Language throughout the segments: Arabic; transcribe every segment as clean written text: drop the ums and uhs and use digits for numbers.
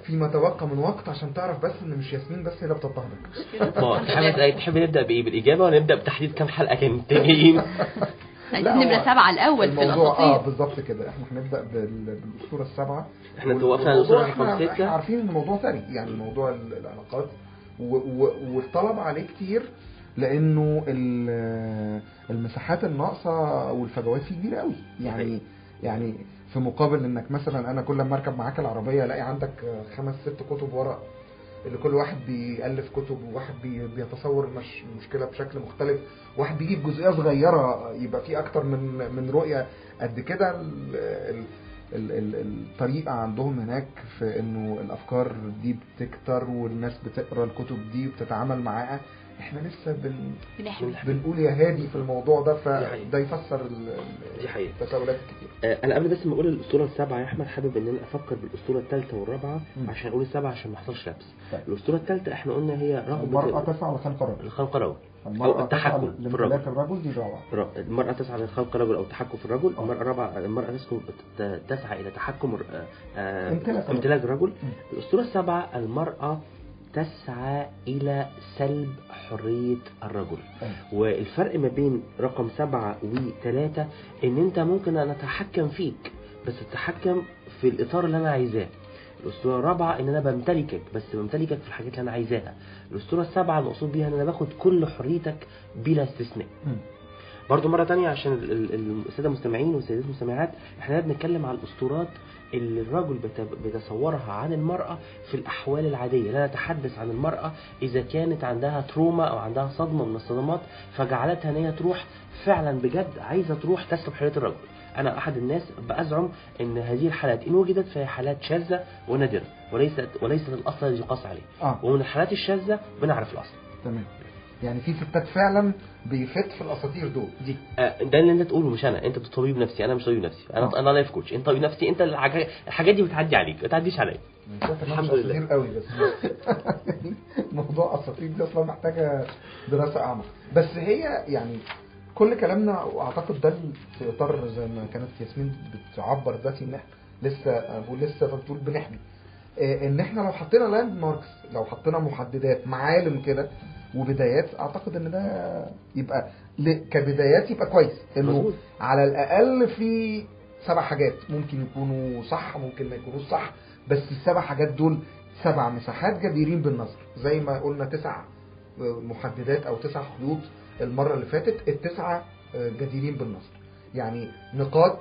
فيما تبقى من وقت عشان تعرف بس ان مش ياسمين بس هي اللي بتضطهدك. تحب نبدا بايه، بالاجابه ولا نبدا بتحديد كام حلقه كانت جايين؟ نمرة 7 الاول في الاساطير. بالظبط كده، احنا هنبدا بالاسطوره السبعه. احنا توقفنا على الاسطوره رقم 6. احنا عارفين ان الموضوع ثري، يعني موضوع العلاقات والطلب عليه كتير، لانه المساحات الناقصه والفجوات فيه كبيره قوي. يعني في مقابل انك مثلا انا كل ما اركب معاك العربيه الاقي عندك 5-6 كتب ورا، اللي كل واحد بيألف كتب، وواحد بيتصور المشكله بشكل مختلف، واحد بيجيب جزئيه صغيره يبقى فيه اكتر من رؤيه قد كده. الطريقه عندهم هناك في انه الافكار دي بتكتر والناس بتقرا الكتب دي وبتتعامل معاها. احنا لسه بنقول يا هادي في الموضوع ده، فده يفسر التساؤلات الكتير. انا قبل بس ما اقول الاسطوره السبعه يا احمد، حابب ان انا افكر بالاسطوره الثالثه والرابعه عشان اقول السبعه عشان ما يحصلش لبس. الاسطوره الثالثه احنا قلنا هي رغبه المراه تسعى لخلق الرجل. الخلق الرجل او التحكم في الرجل دي رابعه. المراه تسعى لخلق الرجل او التحكم في الرجل. المراه الرابعه المراه تسعى الى تحكم امتلاك الرجل. الاسطوره السبعه المراه تسعى إلى سلب حرية الرجل. والفرق ما بين رقم 7 و3 إن أنت ممكن أن أتحكم فيك بس أتحكم في الإطار اللي أنا عايزاه. الأسطورة الرابعة إن أنا بمتلكك بس بمتلكك في الحاجات اللي أنا عايزاها. الأسطورة السبعة المقصود بيها إن أنا باخد كل حريتك بلا استثناء. برضو مرة تانية عشان السادة المستمعين والسيدات المستمعات، احنا بنتكلم على الأسطورات اللي الرجل بيتصورها عن المرأة في الأحوال العادية. لا نتحدث عن المرأة إذا كانت عندها تروما أو عندها صدمة من الصدمات فجعلتها ان هي تروح فعلا بجد عايزة تروح تسلب حرية الرجل. أنا أحد الناس بأزعم أن هذه الحالات إن وجدت فهي حالات شاذة ونادرة وليست الأصل الذي يقاس عليه. ومن الحالات الشاذة بنعرف الأصل. تمام. يعني في ستات فعلا بيفت في الاساطير دول دي. ده اللي انت تقوله مش انا. انت طبيب نفسي، انا مش طبيب نفسي. انا لايف كوتش. انت طبيب نفسي. انت الحاجات دي بتعدي عليك، ما تعديش عليا. الحمد لله قوي. بس موضوع الاساطير ده اصلا محتاجه دراسه اعمق. بس هي يعني كل كلامنا واعتقد ده في اطار زي ما كانت ياسمين بتعبر دلوقتي ان احنا لسه بتقول بنحمي ان احنا لو حطينا لاند ماركس، لو حطينا محددات معالم كده وبدايات، اعتقد ان ده يبقى كبدايات يبقى كويس. انه على الاقل في 7 حاجات ممكن يكونوا صح ممكن ما يكونوش صح، بس ال7 حاجات دول 7 مساحات جديرين بالنظر. زي ما قلنا 9 محددات او 9 خطوط المرة اللي فاتت، ال9 جديرين بالنظر، يعني نقاط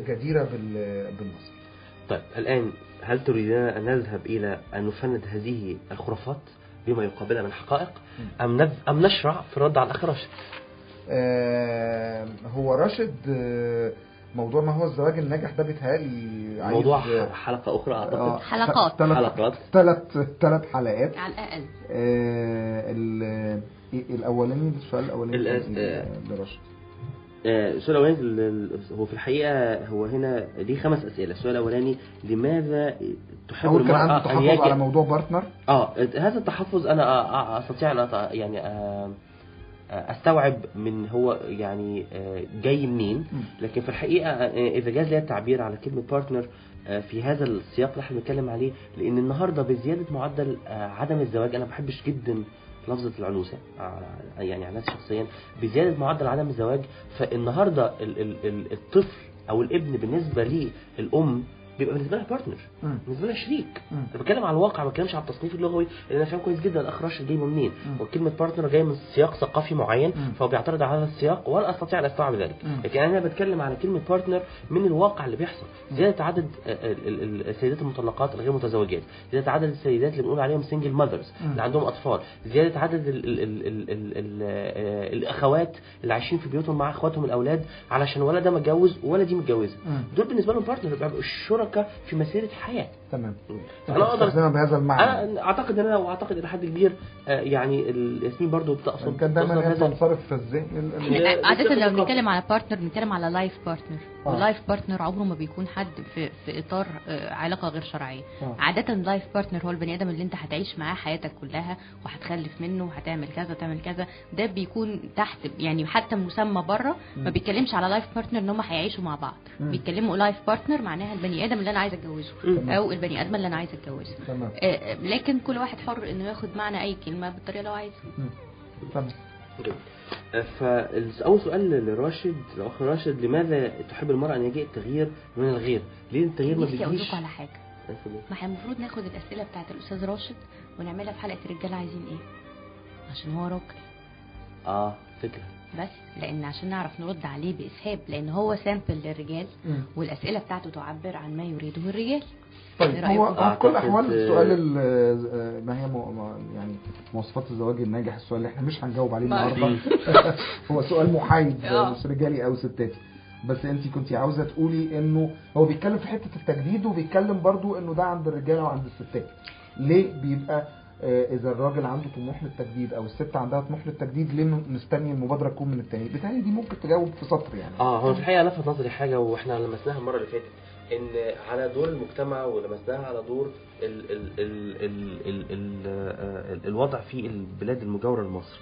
جديرة بالنظر. طيب الآن هل تريدنا أن نذهب إلى أن نفند هذه الخرافات بما يقابلها من حقائق أم نشرع في الرد على الأخ راشد؟ هو راشد موضوع ما هو الزواج الناجح ده بيتهيألي موضوع حلقة أخرى أعتقد. حلقات 3 حلقات على الأقل. الأولاني السؤال الأولاني لراشد. السؤال الأولاني هو في الحقيقة هو هنا ليه 5 أسئلة. السؤال الأولاني لماذا تحب المرأة أن تحافظ على موضوع بارتنر؟ هذا التحفظ أنا أستطيع أن يعني أستوعب من هو يعني جاي منين. لكن في الحقيقة إذا جاز لي التعبير على كلمة بارتنر في هذا السياق اللي احنا بنتكلم عليه، لأن النهاردة بزيادة معدل عدم الزواج، أنا بحبش جدا لفظة العنوسة يعني عن نفسي شخصيا، بزيادة معدل عدم الزواج. فالنهاردة الطفل أو الابن بالنسبة للأم بيبقى بالنسبه لها بارتنر، بالنسبه لها شريك. انا بتكلم على الواقع، ما بتكلمش على التصنيف اللغوي، لان انا فاهم كويس جدا الاخ راشد جاي منين. وكلمه بارتنر جايه من سياق ثقافي معين، فهو بيعترض على هذا السياق وانا استطيع ان استوعب ذلك. لكن انا بتكلم على كلمه بارتنر من الواقع اللي بيحصل. زياده عدد السيدات المطلقات الغير متزوجات، زياده عدد السيدات اللي بنقول عليهم سنجل ماذرز اللي عندهم اطفال، زياده عدد الاخوات اللي عايشين في بيوتهم مع اخواتهم الاولاد علشان ولا ده متجوز ولا دي متجوزه. دول بالنسبه لهم بارتنر، بيبقوا الشركاء في مسيرة حياة. تمام. انا اقدر بهذا المعنى. انا اعتقد ان انا واعتقد الى حد كبير يعني ياسمين برضو بتقصد كان دايما تنصرف في الذهن. عادة لو بنتكلم على بارتنر بنتكلم على لايف بارتنر. واللايف بارتنر عمره ما بيكون حد في اطار علاقة غير شرعية. عادة لايف بارتنر هو البني ادم اللي انت هتعيش معاه حياتك كلها وهتخلف منه وهتعمل كذا تعمل كذا. ده بيكون تحت يعني حتى مسمى بره ما بيتكلمش على لايف بارتنر ان هم هيعيشوا مع بعض. بيتكلموا لايف بارتنر معناها البني ادم ادم اللي انا عايزه اتجوزه او البني ادم اللي انا عايزه اتجوزه. لكن كل واحد حر انه ياخد معنى اي كلمه بالطريقه اللي هو عايزها. تمام. فاول سؤال لراشد، الاخ راشد، لماذا تحب المرأة ان يجيء التغيير من الغير؟ ليه التغيير ما بيجيش؟ اقول لكم على حاجه، ما احنا المفروض ناخد الاسئله بتاعت الاستاذ راشد ونعملها في حلقه الرجاله عايزين ايه، عشان هو راجل. فكره. بس لان عشان نعرف نرد عليه باسهاب، لان هو سامبل للرجال والاسئله بتاعته تعبر عن ما يريده الرجال. طيب هو في كل الاحوال السؤال ما هي يعني مواصفات الزواج الناجح، السؤال اللي احنا مش هنجاوب عليه النهارده هو سؤال محايد مش رجالي او ستاتي. بس انت كنتي عاوزه تقولي انه هو بيتكلم في حته التجديد وبيتكلم برضو انه ده عند الرجاله وعند الستات. ليه بيبقى اذا الراجل عنده طموح للتجديد او الست عندها طموح للتجديد ليه مستني المبادره تكون من التاني؟ بالتالي دي ممكن تجاوب في سطر يعني. هو في الحقيقه لفت نظري حاجه واحنا لمسناها المره اللي فاتت، ان على دور المجتمع ولمسناها على دور ال ال ال ال ال ال الوضع في البلاد المجاوره لمصر.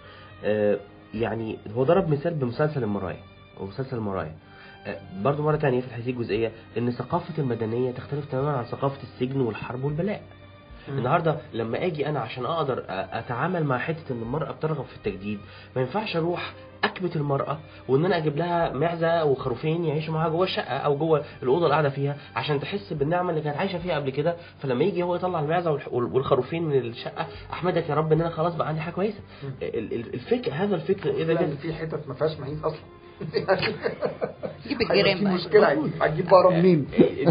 يعني هو ضرب مثال بمسلسل المرايا او مسلسل المرايا. برضو مره ثانيه في الحديث الجزئيه ان ثقافه المدنيه تختلف تماما عن ثقافه السجن والحرب والبلاء. النهارده لما اجي انا عشان اقدر اتعامل مع حته ان المراه بترغب في التجديد، ما ينفعش اروح اكبت المراه وان انا اجيب لها معزه وخروفين يعيشوا معاها جوه الشقه او جوه الاوضه اللي قاعده فيها عشان تحس بالنعمه اللي كانت عايشه فيها قبل كده. فلما يجي هو يطلع المعزه والخروفين من الشقه، احمدك يا رب ان انا خلاص بقى عندي حاجه كويسه. الفكر هذا الفكر اذا كان في حتت ما فيهاش معيز اصلا جيب الجيران بقى مشكله، هتجيب بقره منين؟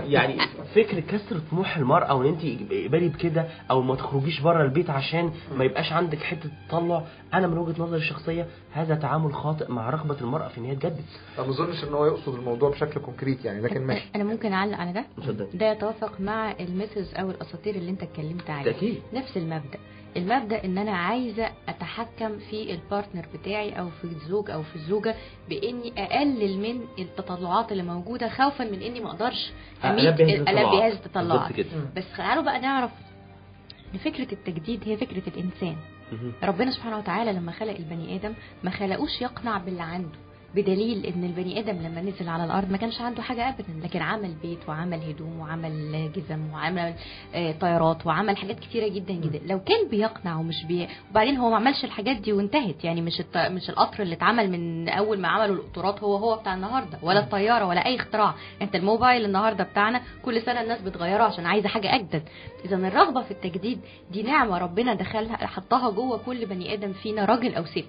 يعني فكر كسر طموح المراه وان انت اقبلي بكده او ما تخرجيش بره البيت عشان ما يبقاش عندك حته تطلع. انا من وجهه نظري الشخصيه هذا تعامل خاطئ مع رغبه المراه في ان هي تجدد. ما اظنش ان هو يقصد الموضوع بشكل كونكريت يعني، لكن ماشي. انا ممكن اعلق على ده. ده يتوافق مع الميثودز او الاساطير اللي انت اتكلمت عليها. نفس المبدأ ان انا عايزة اتحكم في البارتنر بتاعي او في الزوج او في الزوجة باني اقلل من التطلعات اللي موجودة خوفا من اني ما اقدرش البي هذه التطلعات. بس تعالوا بقى نعرف ان فكرة التجديد هي فكرة الانسان. ربنا سبحانه وتعالى لما خلق البني ادم ما خلقوش يقنع باللي عنده، بدليل ان البني ادم لما نزل على الارض ما كانش عنده حاجه ابدا، لكن عمل بيت وعمل هدوم وعمل جزم وعمل طيارات وعمل حاجات كتيره جدا جدا. لو كان بيقنع وبعدين هو ما عملش الحاجات دي وانتهت، يعني مش القطر اللي اتعمل من اول ما عملوا القطارات هو بتاع النهارده، ولا الطياره ولا اي اختراع. انت الموبايل النهارده بتاعنا كل سنه الناس بتغيره عشان عايزه حاجه اجدد. اذا الرغبه في التجديد دي نعمه ربنا دخلها حطها جوه كل بني ادم فينا، راجل او ست.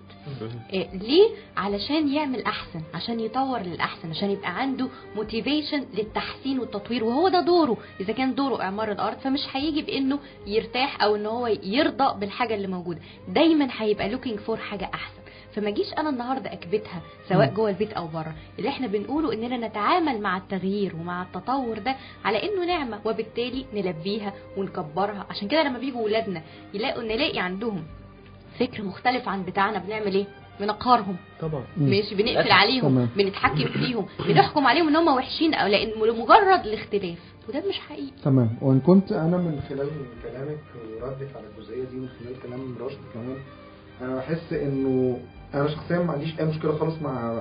ليه؟ علشان يعمل احسن، عشان يطور للاحسن، عشان يبقى عنده موتيفيشن للتحسين والتطوير، وهو ده دوره. اذا كان دوره اعمار الارض فمش هيجي بانه يرتاح او ان هو يرضى بالحاجه اللي موجوده، دايما هيبقى لوكينج فور حاجه احسن. فما جيش انا النهارده اكبتها سواء جوه البيت او بره. اللي احنا بنقوله اننا نتعامل مع التغيير ومع التطور ده على انه نعمه، وبالتالي نلبيها ونكبرها. عشان كده لما بيجوا ولادنا نلاقي عندهم فكر مختلف عن بتاعنا، بنعمل ايه؟ بنقهرهم طبعا، ماشي، بنقفل عليهم، بنتحكم فيهم، بنحكم عليهم ان هم وحشين او لان لمجرد الاختلاف، وده مش حقيقي. تمام. وان كنت انا من خلال كلامك وردك على الجزئيه دي ومن خلال كلام راشد كمان، انا بحس انه انا شخصيا ما عنديش اي مشكله خالص مع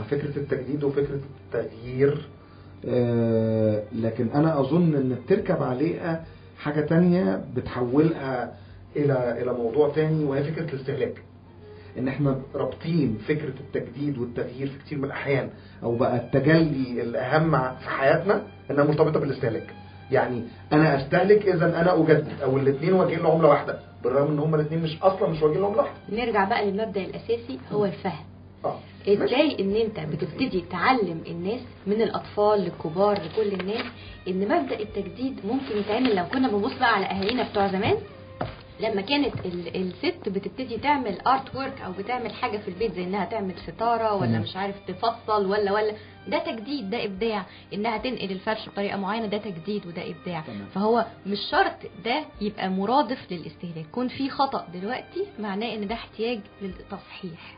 فكره التجديد وفكره التغيير، لكن انا اظن ان بتركب عليها حاجه تانية بتحولها الى موضوع تاني، وهي فكره الاستهلاك. ان احنا رابطين فكرة التجديد والتغيير في كتير من الاحيان، او بقى التجلي الاهم في حياتنا انها مرتبطة بالاستهلاك. يعني انا استهلك اذا انا اجدد، او الاثنين واجهين له عملة واحدة، بالرغم ان هما الاثنين مش واجهين له عملة واحدة. نرجع بقى للمبدأ الاساسي، هو الفهم. ازاي ان انت بتبتدي تعلم الناس من الاطفال للكبار لكل الناس ان مبدأ التجديد ممكن يتعمل. لو كنا بنبص بقى على اهالينا بتوع زمان، لما كانت الست بتبتدي تعمل ارت وورك او بتعمل حاجه في البيت، زي انها تعمل ستاره ولا مش عارف تفصل ولا ده تجديد، ده ابداع. انها تنقل الفرش بطريقه معينه، ده تجديد وده ابداع. فهو مش شرط ده يبقى مرادف للاستهلاك. كون في خطأ دلوقتي معناه ان ده احتياج للتصحيح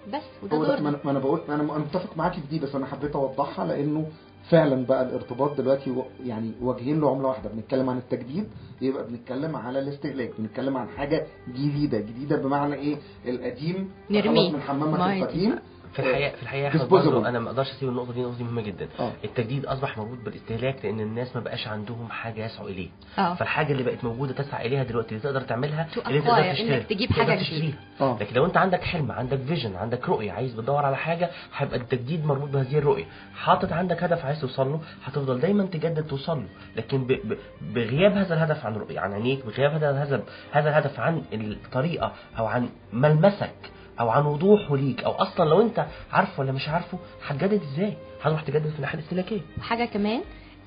بس، وده دور. ما انا بقول انا متفق معاكي في دي، بس انا حبيت اوضحها لانه فعلا بقى الارتباط دلوقتي يعني واجهين له عمله واحده. بنتكلم عن التجديد يبقى بنتكلم على الاستهلاك، بنتكلم عن حاجه جديده بمعنى ايه؟ القديم نرميه من حمامك القديم في الحقيقه برضه انا ما اقدرش اسيب النقطه دي مهمه جدا. التجديد اصبح مربوط بالاستهلاك لان الناس ما بقاش عندهم حاجه يسعوا اليه. فالحاجه اللي بقت موجوده تسعى اليها دلوقتي اللي تقدر تعملها اللي تقدر تشتريها انك تجيب حاجه جديده. لكن لو انت عندك حلم، عندك فيجن، عندك رؤيه، عايز بتدور على حاجه، هيبقى التجديد مربوط بهذه الرؤيه. حاطط عندك هدف عايز توصل له، هتفضل دايما تجدد توصل له. لكن بغياب هذا الهدف عن رؤيه، عن عينيك، بغياب هذا الهدف عن الطريقه او عن ملمسك او عن وضوحه ليك، او اصلا لو انت عارفه ولا مش عارفه هتجدد ازاي؟ هتروح تجدد في الناحيه الاستهلاكيه. حاجه كمان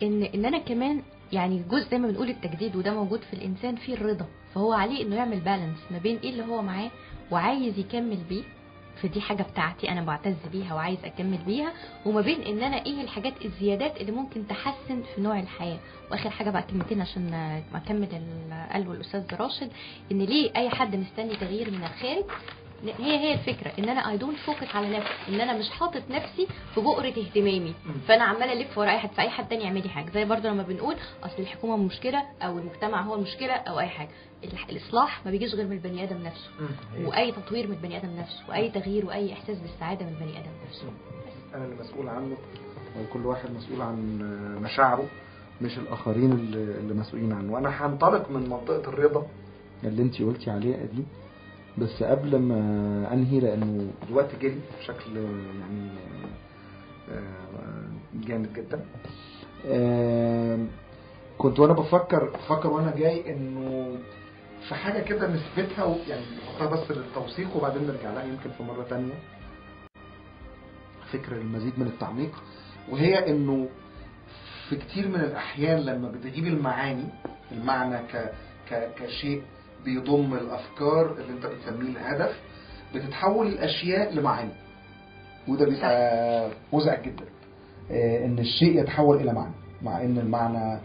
ان انا كمان يعني جزء زي ما بنقول التجديد وده موجود في الانسان فيه الرضا، فهو عليه انه يعمل بالانس ما بين ايه اللي هو معاه وعايز يكمل بيه، فدي حاجه بتاعتي انا بعتز بيها وعايز اكمل بيها، وما بين ان انا ايه الحاجات الزيادات اللي ممكن تحسن في نوع الحياه. واخر حاجه بقى كلمتين عشان ما اكمل قاله الاستاذ راشد، ان ليه اي حد مستني تغيير من الخارج. هي الفكره ان انا اي دونت فوكس على نفسي، ان انا مش حاطط نفسي في بؤره اهتمامي، فانا عماله الف ورا اي حد تاني يعمل لي حاجه. زي برضه لما بنقول اصل الحكومه مشكله او المجتمع هو المشكله او اي حاجه، الاصلاح ما بيجيش غير من البني ادم نفسه، واي تطوير من البني ادم نفسه، واي تغيير واي احساس بالسعاده من البني ادم نفسه. انا اللي مسؤول عنه، وكل واحد مسؤول عن مشاعره، مش الاخرين اللي مسؤولين عنه. وانا هنطلق من منطقه الرضا اللي انت قلتي عليها دي، بس قبل ما انهي لانه الوقت جري بشكل يعني جامد جدا. كنت وانا بفكر وانا جاي انه في حاجه كده نثبتها يعني نحطها بس للتوثيق وبعدين نرجع لها يمكن في مره تانية، فكره المزيد من التعميق، وهي انه في كتير من الاحيان لما بتجيب المعنى كشيء بيضم الافكار اللي انت بتسميه الهدف، بتتحول الاشياء لمعاني، وده بيبقى مزعج جدا ان الشيء يتحول الى معنى، مع ان المعنى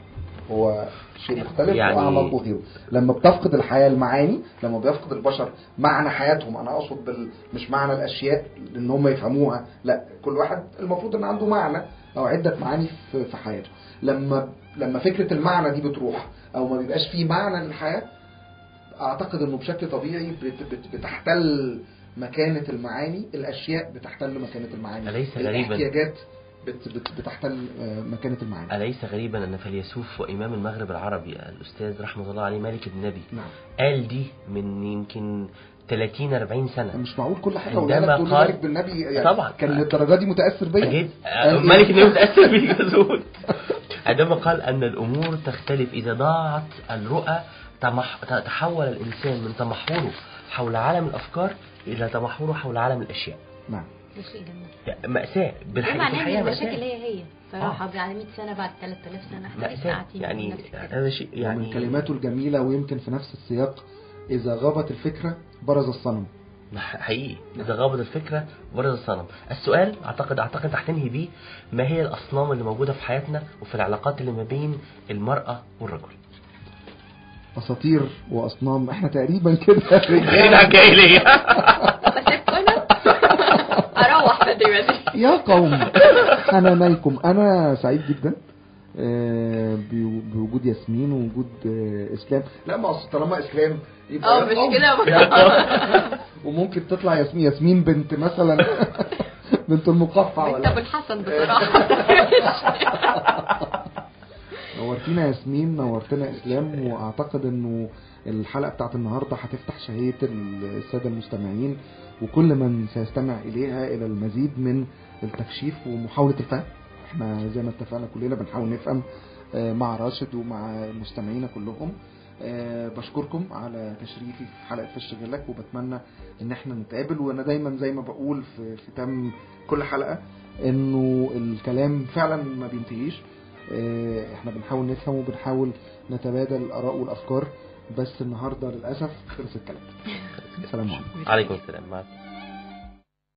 هو شيء مختلف يعني واعمق وغيره. لما بتفقد الحياه المعاني، لما بيفقد البشر معنى حياتهم، انا اقصد مش معنى الاشياء ان هم يفهموها، لا، كل واحد المفروض ان عنده معنى او عده معاني في حياته. لما فكره المعنى دي بتروح او ما بيبقاش فيه معنى للحياه، اعتقد انه بشكل طبيعي بتحتل مكانة المعاني، الاشياء بتحتل مكانة المعاني، أليس غريبا الاحتياجات بتحتل مكانة المعاني. أليس غريبا ان فيلسوف وامام المغرب العربي الاستاذ رحمه الله عليه مالك بن نبي قال دي من يمكن 30-40 سنة؟ مش معقول كل حاجة عندما قال مالك بن نبي يعني طبعا كان للدرجة دي متأثر بيا. مالك بن نبي متأثر بيه جزول عندما قال ان الامور تختلف اذا ضاعت الرؤى. تحول الإنسان من تمحوره حول عالم الأفكار إلى تمحوره حول عالم الأشياء. نعم. مأساة بالحقيقة. المشاكل هي فراح بعد 100 سنة بعد 3000 سنة مأساة يعني هذا شيء يعني من كلماته الجميلة، ويمكن في نفس السياق إذا غابت الفكرة برز الصنم. حقيقي إذا غابت الفكرة برز الصنم. السؤال أعتقد هتنهي بيه، ما هي الأصنام اللي موجودة في حياتنا وفي العلاقات اللي ما بين المرأة والرجل؟ أساطير وأصنام، احنا تقريبا كده رجالة جاهلية. أروح بدري يا قوم حنانيكم. أنا سعيد جدا بوجود ياسمين ووجود إسلام. لا، ما أصل طالما إسلام يبقى مش كده وممكن تطلع ياسمين بنت مثلا بنت المقفع ولا بنت أبو الحسن بصراحة. نورتينا ياسمين، نورتنا إسلام، وأعتقد أنه الحلقة بتاعت النهاردة هتفتح شهية السادة المستمعين وكل من سيستمع إليها إلى المزيد من التكشيف ومحاولة الفهم. احنا زي ما اتفقنا كلنا بنحاول نفهم مع راشد ومع المستمعين كلهم. بشكركم على تشريفي في حلقة فش غلك، وبتمنى ان احنا نتقابل. وانا دايما زي ما بقول في ختام كل حلقة انه الكلام فعلا ما بينتهيش، احنا بنحاول نفهم وبنحاول نتبادل الآراء والأفكار، بس النهاردة للأسف خلص الكلام. السلام عليكم. عليكم السلام.